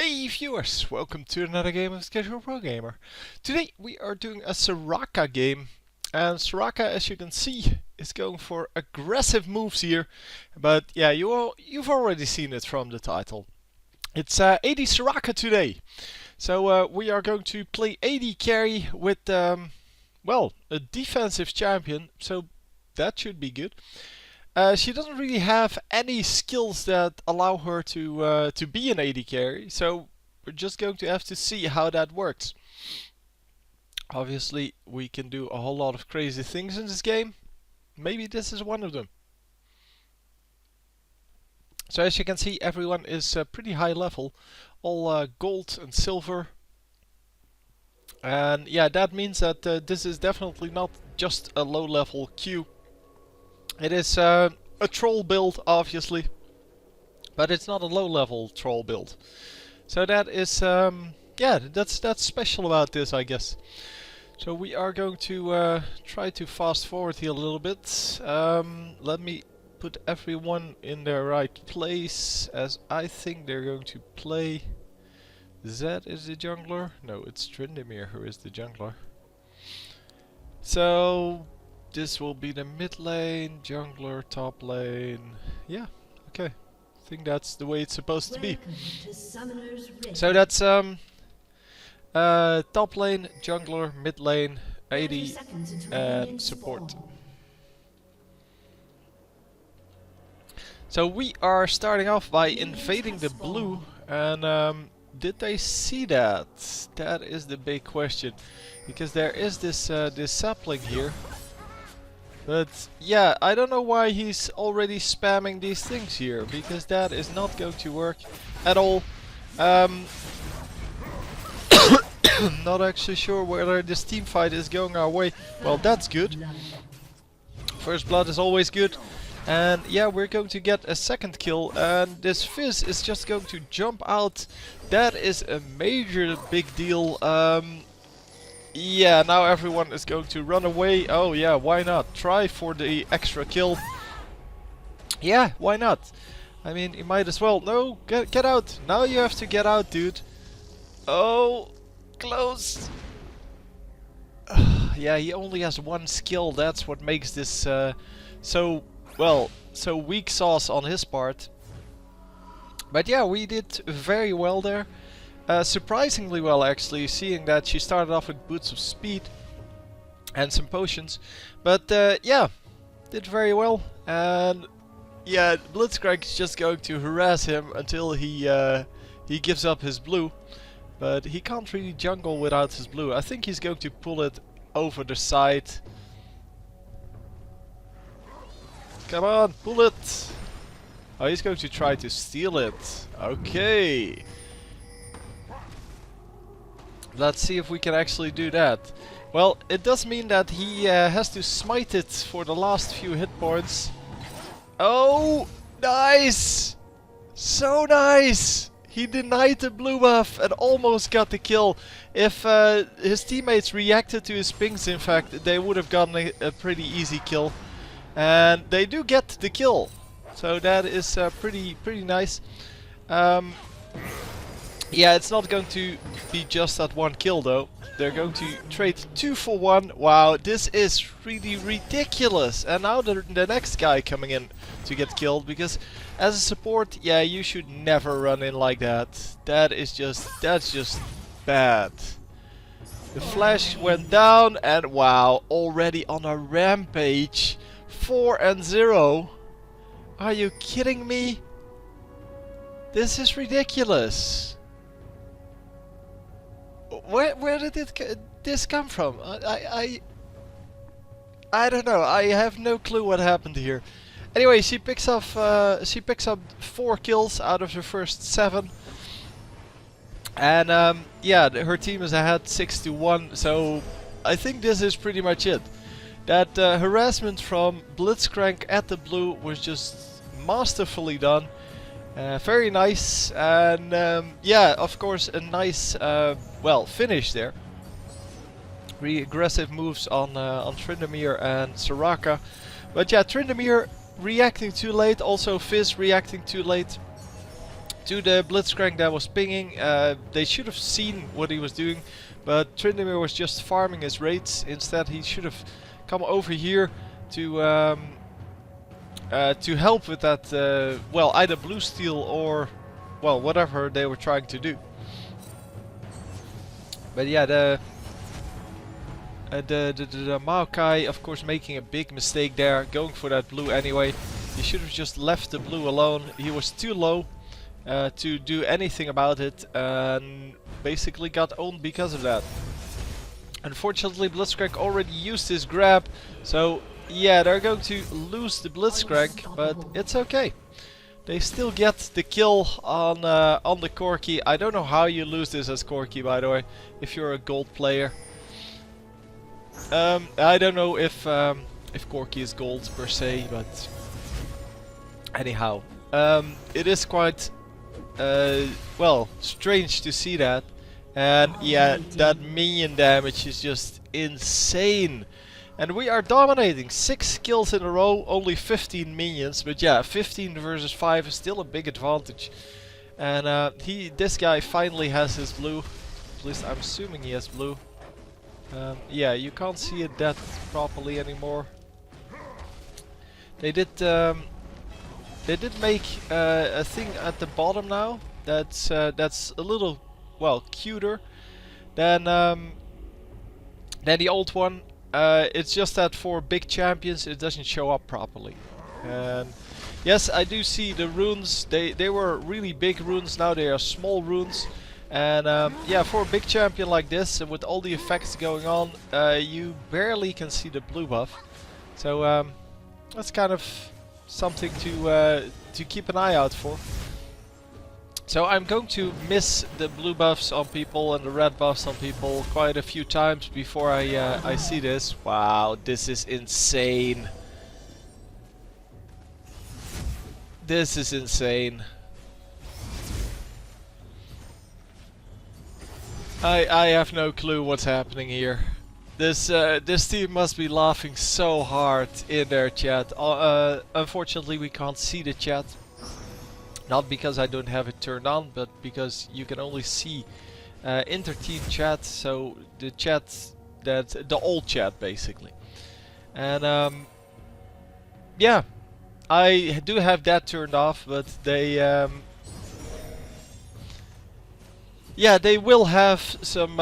Hey viewers, welcome to another game of Casual Pro Gamer. Today we are doing a Soraka game, and Soraka, as you can see, is going for aggressive moves here. But yeah, you've already seen it from the title. It's AD Soraka today. So we are going to play AD carry with well, a defensive champion, so that should be good. She doesn't really have any skills that allow her to be an AD carry, so we're just going to have to see how that works. Obviously, we can do a whole lot of crazy things in this game. Maybe this is one of them. So as you can see, everyone is pretty high level, all gold and silver. And yeah, that means that this is definitely not just a low level queue. It is a troll build, obviously, but it's not a low-level troll build. So that is, yeah, that's special about this, I guess. So we are going to try to fast forward here a little bit. Let me put everyone in their right place, as I think they're going to play. Zed is the jungler. No, it's Trindamere who is the jungler. So this will be the mid lane, jungler, top lane. Yeah, okay. I think that's the way it's supposed to be. So that's top lane, jungler, mid lane, AD, and support. So we are starting off by invading the blue, and did they see that? That is the big question, because there is this this sapling here. But yeah, I don't know why he's already spamming these things here, because that is not going to work at all. Not actually sure whether this team fight is going our way. Well, that's good. First blood is always good. And yeah, we're going to get a second kill, and this Fizz is just going to jump out. That is a major big deal. Yeah, now everyone is going to run away. Oh yeah, why not? Try for the extra kill. Yeah, why not? I mean, you might as well. No, get out. Now you have to get out, dude. Oh, close. Yeah, he only has one skill. That's what makes this so weak sauce on his part. But yeah, we did very well there. Surprisingly well, actually, seeing that she started off with boots of speed and some potions. But yeah, did very well. And yeah, Blitzcrank is just going to harass him until he gives up his blue. But he can't really jungle without his blue. I think he's going to pull it over the side. Come on, pull it! Oh, he's going to try to steal it. Okay. Let's see if we can actually do that. Well, it does mean that he has to smite it for the last few hit points. Oh, nice! So nice! He denied the blue buff and almost got the kill. If his teammates reacted to his pings, in fact, they would have gotten a pretty easy kill. And they do get the kill. So that is pretty nice. Yeah, it's not going to be just that one kill though. They're going to trade 2 for 1. Wow, this is really ridiculous. And now the next guy coming in to get killed, because as a support, yeah, you should never run in like that. That's just bad. The flash went down, and wow, already on a rampage. 4-0. Are you kidding me? This is ridiculous. Where did this come from? I don't know. I have no clue what happened here. Anyway, she picks up 4 kills out of her first 7, and yeah, her team is ahead 6-1. So I think this is pretty much it. That harassment from Blitzcrank at the blue was just masterfully done. Very nice, and yeah, of course, a nice well, finish there. Really aggressive moves on Trindamere and Soraka. But yeah, Trindamere reacting too late, also Fizz reacting too late to the Blitzcrank that was pinging. They should have seen what he was doing, but Trindamir was just farming his raids. Instead, he should have come over here to help with that, well, either blue steel or, well, whatever they were trying to do. But yeah, the Maokai, of course, making a big mistake there, going for that blue anyway. He should have just left the blue alone. He was too low to do anything about it, and basically got owned because of that. Unfortunately, Blitzcrank already used his grab, so yeah, they're going to lose the Blitzcrank, but it's okay. They still get the kill on the Corki. I don't know how you lose this as Corki, by the way, if you're a gold player. I don't know if Corki is gold per se, but anyhow, it is quite well, strange to see that. And yeah, that minion damage is just insane. And we are dominating. 6 kills in a row, only 15 minions. But yeah, 15 versus 5 is still a big advantage. And this guy finally has his blue. At least I'm assuming he has blue. Yeah, you can't see it that properly anymore. They did make a thing at the bottom now. That's a little, well, cuter than the old one. It's just that for big champions it doesn't show up properly. And yes, I do see the runes. They were really big runes. Now they are small runes. And yeah, for a big champion like this, and with all the effects going on, you barely can see the blue buff. So that's kind of something to keep an eye out for. So I'm going to miss the blue buffs on people and the red buffs on people quite a few times before I see this. Wow, this is insane. This is insane. I have no clue what's happening here. This team must be laughing so hard in their chat. Unfortunately, we can't see the chat. Not because I don't have it turned on, but because you can only see inter-team chat, so the chat, the old chat basically. And yeah, I do have that turned off, but they yeah, they will have some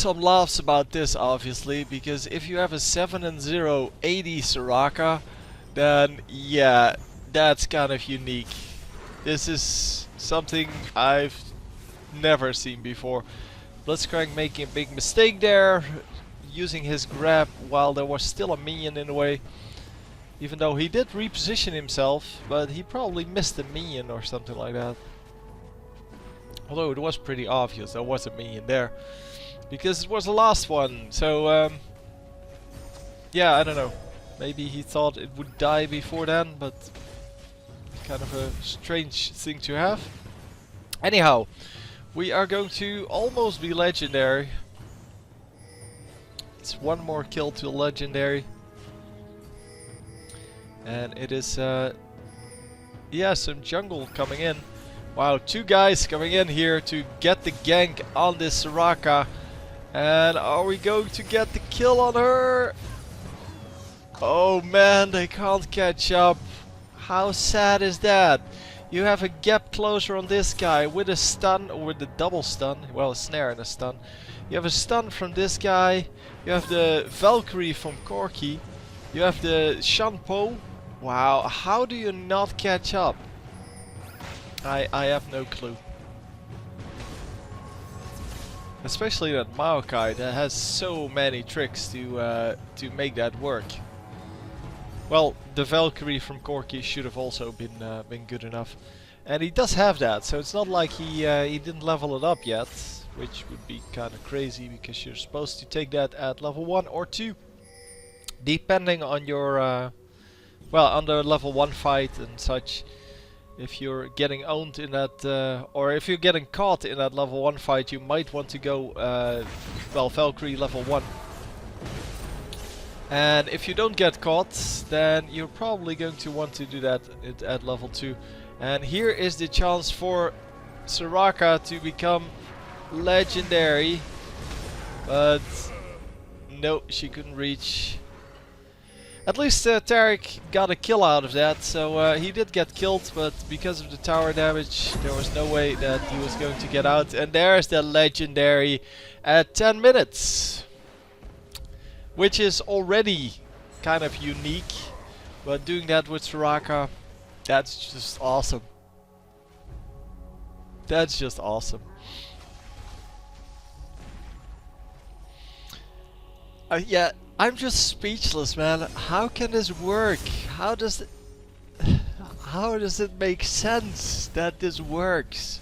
laughs about this, obviously, because if you have a 7-0 80 Soraka, then yeah, that's kind of unique. This is something I've never seen before. Blitzcrank making a big mistake there, using his grab while there was still a minion in the way. Even though he did reposition himself, but he probably missed a minion or something like that. Although it was pretty obvious there was a minion there, because it was the last one. So yeah, I don't know. Maybe he thought it would die before then, but kind of a strange thing to have. Anyhow, we are going to almost be legendary. It's one more kill to legendary. And it is yeah, some jungle coming in. Wow, 2 guys coming in here to get the gank on this Soraka. And are we going to get the kill on her? Oh man, they can't catch up. How sad is that? You have a gap closer on this guy with a stun, or with the double stun. Well, a snare and a stun. You have a stun from this guy. You have the Valkyrie from Corki. You have the Shanpo. Wow, how do you not catch up? I have no clue. Especially that Maokai that has so many tricks to make that work. Well, the Valkyrie from Corki should have also been good enough, and he does have that. So it's not like he didn't level it up yet, which would be kind of crazy because you're supposed to take that at level 1 or 2, depending on your well, on the level 1 fight and such. If you're getting owned in that, or if you're getting caught in that level 1 fight, you might want to go, well, Valkyrie level 1. And if you don't get caught, then you're probably going to want to do that at level 2. And here is the chance for Soraka to become legendary. But no, she couldn't reach. At least Tarek got a kill out of that, so he did get killed, but because of the tower damage there was no way that he was going to get out. And there's the legendary at 10 minutes. Which is already kind of unique, but doing that with Soraka, that's just awesome. That's just awesome. Yeah, I'm just speechless, man. How can this work? How does it make sense that this works?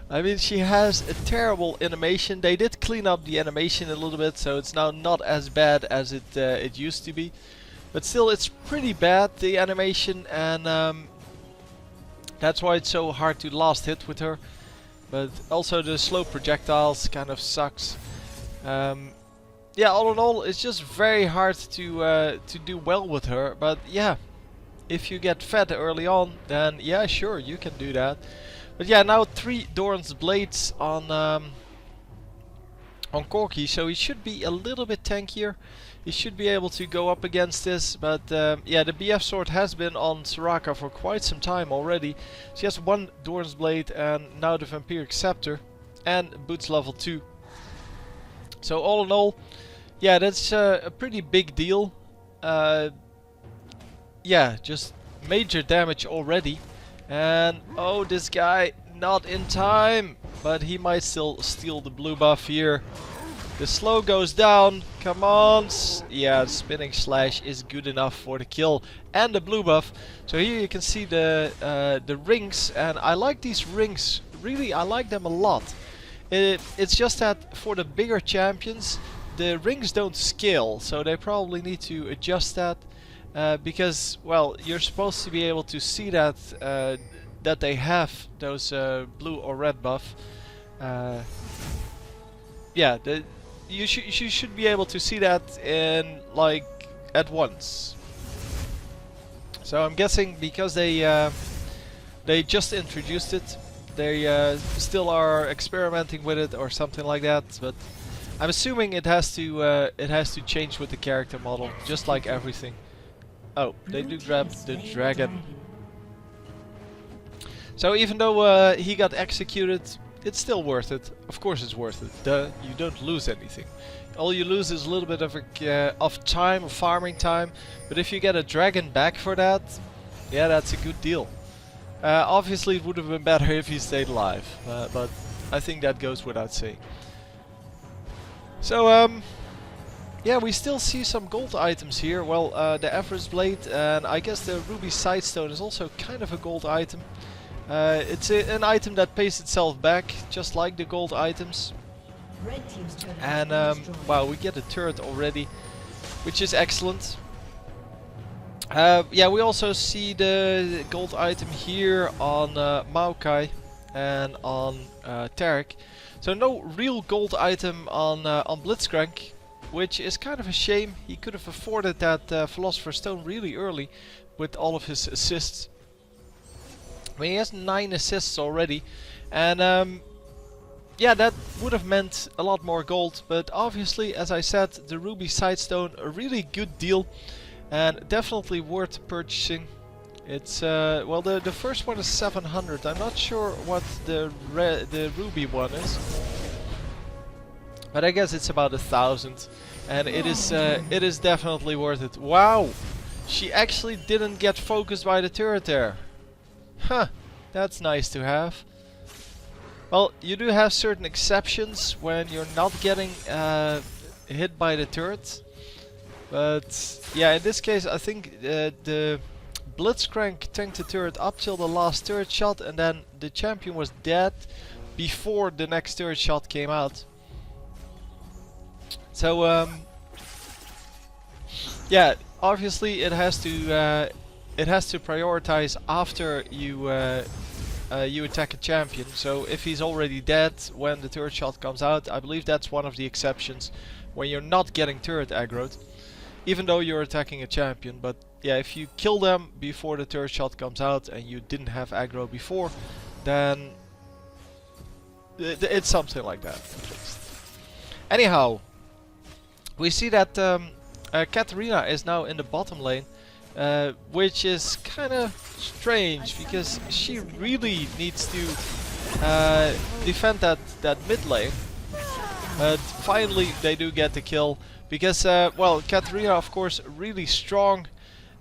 I mean, she has a terrible animation. They did clean up the animation a little bit, so it's now not as bad as it used to be. But still, it's pretty bad, the animation, and that's why it's so hard to last hit with her. But also the slow projectiles kind of sucks. Yeah, all in all, it's just very hard to do well with her. But yeah, if you get fed early on, then yeah, sure, you can do that. But yeah, now 3 Doran's Blades on Corki, so he should be a little bit tankier. He should be able to go up against this, but yeah, the BF sword has been on Soraka for quite some time already. She has 1 Doran's Blade and now the Vampiric Scepter and boots level 2. So all in all, yeah, that's a pretty big deal. Yeah, just major damage already. And oh, this guy not in time, but he might still steal the blue buff here. The slow goes down. Come on. Yeah, spinning slash is good enough for the kill and the blue buff. So here you can see the rings, and I like these rings. Really, I like them a lot. It's just that for the bigger champions, the rings don't scale, so they probably need to adjust that. Because, well, you're supposed to be able to see that that they have those blue or red buff. Yeah, you should be able to see that in like at once. So I'm guessing because they just introduced it, they still are experimenting with it or something like that. But I'm assuming it has to change with the character model, just like everything. Oh, they do grab the dragon. So even though he got executed, it's still worth it. Of course it's worth it. You don't lose anything. All you lose is a little bit of time, farming time. But if you get a dragon back for that, yeah, that's a good deal. Obviously it would have been better if he stayed alive. But I think that goes without saying. So, yeah, we still see some gold items here. Well, the Everest Blade and I guess the Ruby Sidestone is also kind of a gold item. It's an item that pays itself back, just like the gold items. And wow, we get a turret already, which is excellent. Yeah, we also see the gold item here on Maokai and on Tarek. So no real gold item on Blitzcrank, which is kind of a shame. He could have afforded that Philosopher's Stone really early with all of his assists. I mean, he has 9 assists already, and yeah, that would have meant a lot more gold. But obviously, as I said, the Ruby Sidestone, a really good deal, and definitely worth purchasing. It's well, the first one is 700. I'm not sure what the Ruby one is, but I guess it's about 1,000, and it is definitely worth it. Wow, she actually didn't get focused by the turret there. Huh, that's nice to have. Well, you do have certain exceptions when you're not getting hit by the turret. But yeah, in this case I think the Blitzcrank tanked the turret up till the last turret shot, and then the champion was dead before the next turret shot came out. So yeah, obviously it has to prioritize after you you attack a champion. So if he's already dead when the turret shot comes out, I believe that's one of the exceptions when you're not getting turret aggroed. even though you're attacking a champion. But yeah, if you kill them before the turret shot comes out and you didn't have aggro before, then it's something like that, at least. Anyhow, we see that Katarina is now in the bottom lane, which is kind of strange because she really needs to defend that mid lane. But finally they do get the kill because, well, Katarina, of course, really strong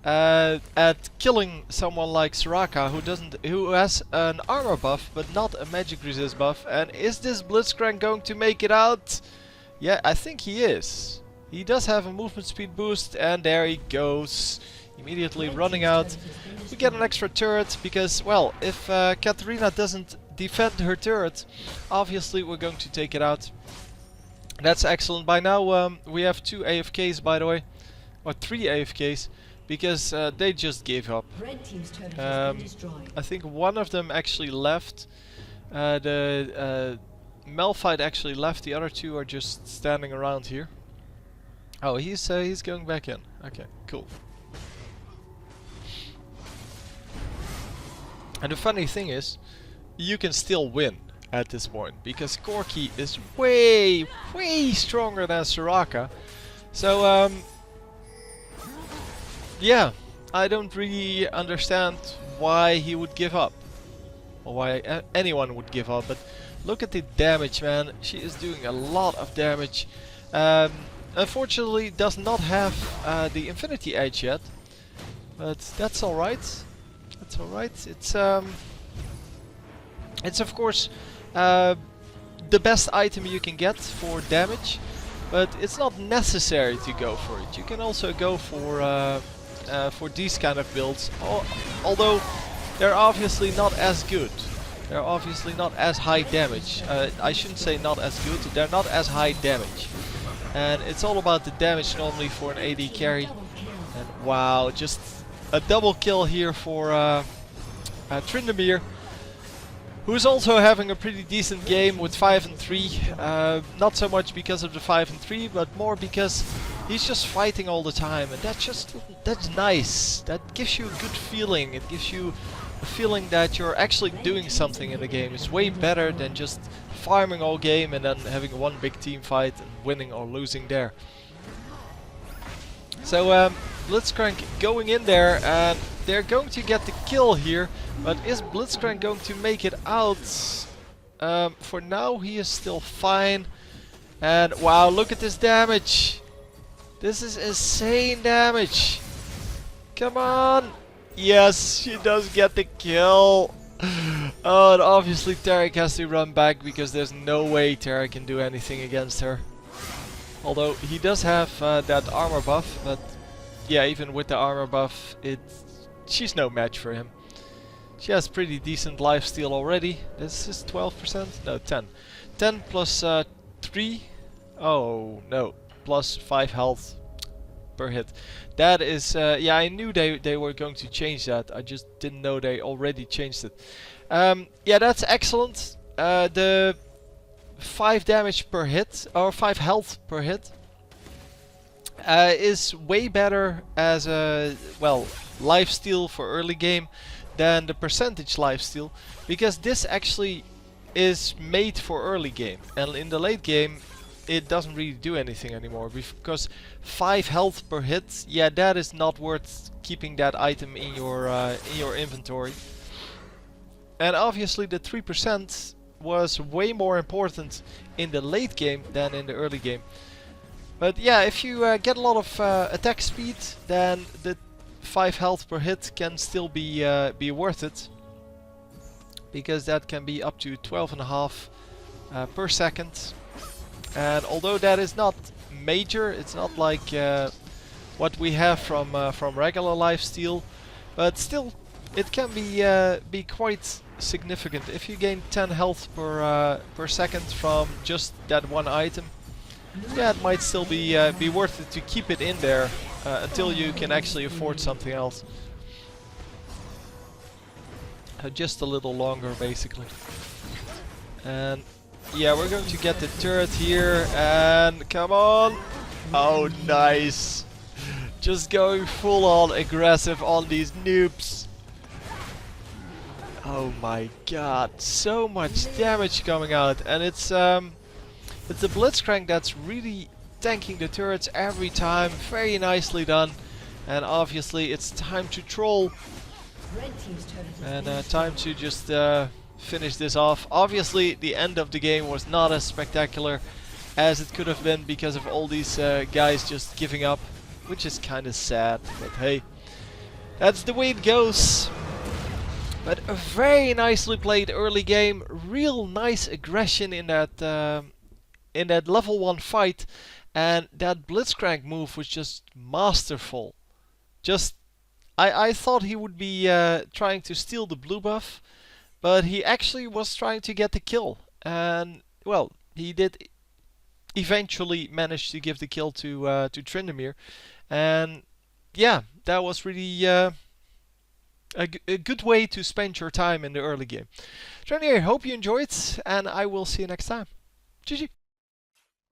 at killing someone like Soraka, who has an armor buff but not a magic resist buff. And is this Blitzcrank going to make it out? Yeah, I think he is. He does have a movement speed boost, and there he goes, immediately running out. We get an extra turret because, well, if Katarina doesn't defend her turret, obviously we're going to take it out. That's excellent. By now we have 2 AFKs, by the way, or 3 AFKs, because they just gave up. I think one of them actually left. Malphite actually left. The other 2 are just standing around here. Oh, he's going back in. Okay, cool. And the funny thing is, you can still win at this point because Corki is way stronger than Soraka. So yeah, I don't really understand why he would give up, or why anyone would give up. But look at the damage, man. She is doing a lot of damage. Unfortunately, does not have the Infinity Edge yet, but that's all right. That's all right. It's of course the best item you can get for damage, but it's not necessary to go for it. You can also go for these kind of builds, although they're obviously not as good. They're obviously not as high damage. I shouldn't say not as good. They're not as high damage. And it's all about the damage normally for an AD carry. And wow, just a double kill here for Tryndamere, who's also having a pretty decent game with 5 and 3. Not so much because of the 5 and 3, but more because he's just fighting all the time, and that's nice. That gives you a good feeling. It gives you a feeling that you're actually doing something in the game. It's way better than just farming all game and then having one big team fight and winning or losing there. So Blitzcrank going in there, and they're going to get the kill here. But is Blitzcrank going to make it out? For now he is still fine. And wow, look at this damage. This is insane damage. Come on. Yes, she does get the kill. Oh, and obviously Tarek has to run back because there's no way Tarek can do anything against her. Although he does have that armor buff, but yeah, even with the armor buff, she's no match for him. She has pretty decent lifesteal already. This is 12%? No, 10. 10 plus 3. Oh no, plus 5 health per hit. That is, yeah, I knew they were going to change that. I just didn't know they already changed it. Yeah, that's excellent. The 5 damage per hit, or 5 health per hit, is way better as a, well, lifesteal for early game than the percentage lifesteal, because this actually is made for early game, and in the late game it doesn't really do anything anymore, because 5 health per hit, yeah, that is not worth keeping that item in your inventory. And obviously the 3% was way more important in the late game than in the early game. But yeah, if you get a lot of attack speed, then the 5 health per hit can still be worth it, because that can be up to 12.5 per second. And although that is not major, it's not like what we have from regular lifesteal, but still it can be quite significant. If you gain 10 health per second from just that one item, yeah, it might still be worth it to keep it in there until you can actually afford something else. Just a little longer, basically. And yeah, we're going to get the turret here, and come on! Oh, nice! Just going full on aggressive on these noobs. Oh my god, so much damage coming out, and it's the Blitzcrank that's really tanking the turrets every time. Very nicely done. And obviously it's time to troll. And time to just finish this off. Obviously the end of the game was not as spectacular as it could have been because of all these guys just giving up, which is kind of sad, but hey, that's the way it goes. But a very nicely played early game, real nice aggression in that level 1 fight, and that Blitzcrank move was just masterful. Just, I thought he would be trying to steal the blue buff, but he actually was trying to get the kill, and well, he did eventually manage to give the kill to Tryndamere, and yeah, that was really a good way to spend your time in the early game. So anyway, hope you enjoyed, and I will see you next time. GG.